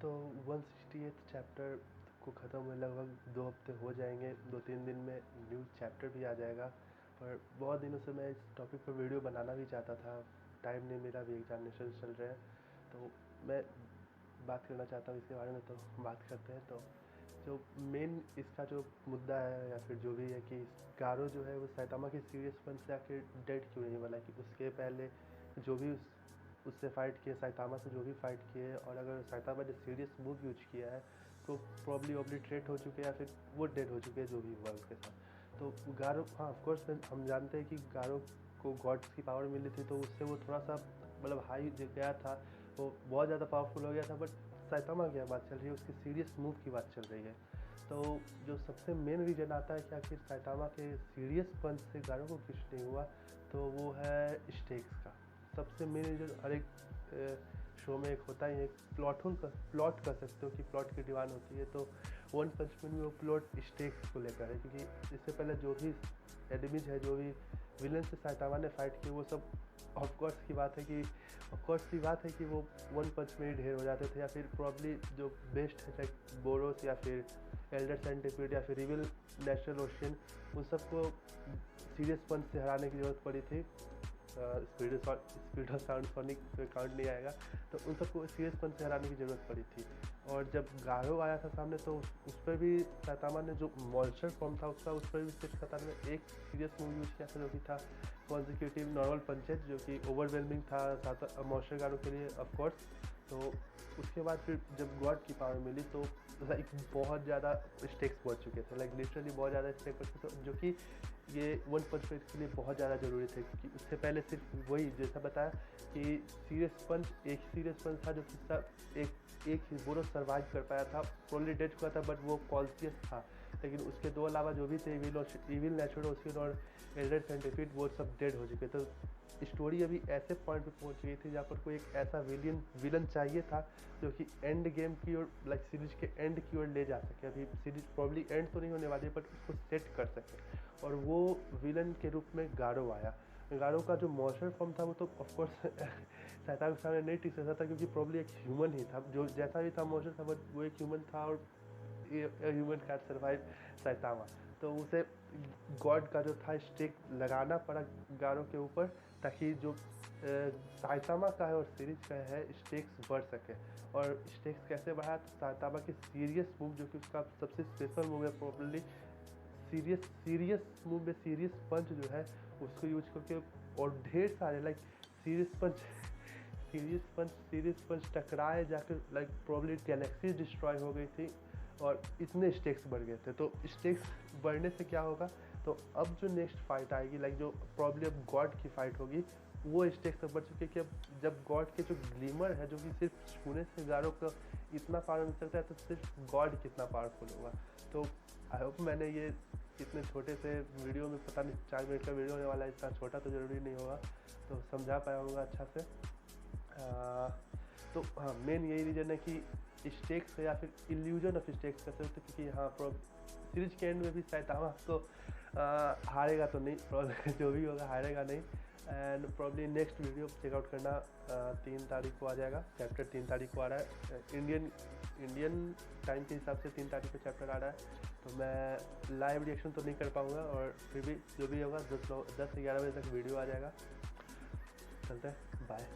तो 168th chapter को ख़त्म हुए लगभग 2 हफ्ते हो जाएंगे। 2-3 दिन में न्यू चैप्टर भी आ जाएगा। पर बहुत दिनों से मैं इस टॉपिक पर वीडियो बनाना भी चाहता था, टाइम नहीं मिला, भी एग्जामिनेशन चल रहे हैं, तो मैं बात करना चाहता हूँ इसके बारे में। तो बात करते हैं। तो जो मेन इसका जो मुद्दा है या फिर जो भी है कि गारो जो है वो साइतामा के सीरियसपन से आखिर डेड क्यों नहीं बना, कि उसके पहले जो भी उससे फाइट किए, साइतामा से जो भी फाइट किए, और अगर साइतामा ने सीरियस मूव यूज किया है तो प्रॉब्ली ऑब्लिटरेट हो चुके हैं या फिर वो डेड हो चुके हैं जो भी हुआ उसके साथ। तो गारो, हाँ ऑफकोर्स हम जानते हैं कि गारो को गॉड्स की पावर मिली थी, तो उससे वो थोड़ा सा मतलब हाई गया था, वो बहुत ज़्यादा पावरफुल हो गया था। बट साइतामा की बात चल रही है, उसकी सीरियस मूव की बात चल रही है। तो जो सबसे मेन रीज़न आता है कि आखिर साइतामा के सीरियस पंच से गारो को कुछ नहीं हुआ, तो वो है स्टेक्स का। सबसे मेन रीज़न हर एक शो में एक होता है, एक प्लॉट कर सकते हो कि प्लॉट की डिमांड होती है। तो वन पंच मैन में वो प्लॉट स्टेक्स को लेकर है, क्योंकि इससे पहले जो भी एनिमीज है, जो भी विलन से साइतामा ने फाइट की, वो सब ऑफकोर्स की बात है कि वो वन पंच में ही ढेर हो जाते थे, या फिर प्रॉब्ली जो बेस्ट है लाइक बोरोस या फिर एल्डर सेंटिपिड या फिर इविल नेचुरल ओशियन, उन सबको सीरियस पंच से हराने की ज़रूरत पड़ी थी। Speed of sound sonic count नहीं आएगा, तो उन सबको सीरियस पंच से हराने की ज़रूरत पड़ी थी। और जब गारो आया था सामने, तो उस पर भी साइतामा ने जो मॉन्स्टर फॉर्म था उसका, उस पर भी सिर्फ साइतामा ने एक सीरियस मूव यूज़ किया था, जो कि था कॉन्जिक्यूटिव नॉर्मल पंचेज, जो कि ओवरवेलमिंग था मॉन्स्टर गारो के लिए ऑफकोर्स। तो उसके बाद फिर जब गॉड की पावर मिली, तो लाइक बहुत ज़्यादा स्टेक्स बढ़ चुके थे, लाइक लिटरली बहुत ज़्यादा स्टेक बढ़ चुके थे, जो कि ये वन पंच मैन के लिए बहुत ज़्यादा ज़रूरी थे। क्योंकि उससे पहले सिर्फ वही जैसा बताया कि सीरियस पंच, एक सीरियस पंच था जो कि एक ही बोरो सर्वाइव कर पाया था, प्रोबब्ली डेड हुआ था, बट वो कॉन्शियस था। लेकिन उसके दो अलावा जो भी थे, इविल नेचुरल ओशियन और एल्डर सेंटिपिड, वो सब डेड हो चुके। तो स्टोरी अभी ऐसे पॉइंट पे पहुंच गई थी जहाँ पर कोई एक ऐसा विलन चाहिए था जो कि एंड गेम की ओर, लाइक सीरीज के एंड की ओर ले जा सके। अभी सीरीज प्रॉब्ली एंड तो नहीं होने वाली है, बट उसको सेट कर सके, और वो विलन के रूप में गारो आया। गारो का जो मॉन्स्टर फॉर्म था वो तो ऑफकोर्स साइतामा के सामने नहीं टिक सकता था, क्योंकि प्रॉब्ली एक ह्यूमन ही था, जो जैसा भी था मॉन्स्टर था, बट वो एक ह्यूमन था, और ह्यूमन कैन सर्वाइव साइतामा। तो उसे गॉड का जो था स्टेक लगाना पड़ा गारो के ऊपर, ताकि जो साइतामा का है और सीरीज का है स्टेक्स बढ़ सके। और स्टेक्स कैसे बढ़ा, तो साइतामा की सीरियस मूव, जो कि उसका सबसे स्पेशल मूव है, प्रॉब्ली सीरियस मूव में सीरियस पंच जो है उसको यूज करके, और ढेर सारे लाइक सीरियस पंच टकराए जाकर, लाइक प्रॉब्ली गैलेक्सी डिस्ट्रॉय हो गई थी, और इतने स्टेक्स बढ़ गए थे। तो स्टेक्स बढ़ने से क्या होगा, तो अब जो नेक्स्ट फाइट आएगी, लाइक जो प्रॉब्ली अब गॉड की फाइट होगी, वो स्टेक्स तक बढ़ चुके कि अब जब गॉड के जो ग्लीमर है, जो कि सिर्फ छूने से गारो को इतना पावर मिल सकता है, तो सिर्फ गॉड कितना पावरफुल होगा। तो आई होप मैंने ये इतने छोटे से वीडियो में, पता नहीं 4 मिनट का वीडियो होने वाला है, इतना छोटा तो ज़रूरी नहीं होगा, तो समझा पाया होगा अच्छा से। तो हाँ, मेन यही रीज़न है कि स्टेक्स या फिर इल्यूजन ऑफ स्टेक्स कर सकते, क्योंकि हाँ सीरीज के एंड में भी साइतामा तो हारेगा तो नहीं, प्रॉब्लम जो भी होगा हारेगा नहीं। And probably next video checkout करना 3 तारीख को आ जाएगा, चैप्टर 3 तारीख को आ रहा है, इंडियन टाइम के हिसाब से 3 तारीख को चैप्टर आ रहा है। तो मैं लाइव रिएक्शन तो नहीं कर पाऊँगा, और फिर भी जो भी होगा 10 से 11 बजे तक वीडियो आ जाएगा। चलते हैं, बाय।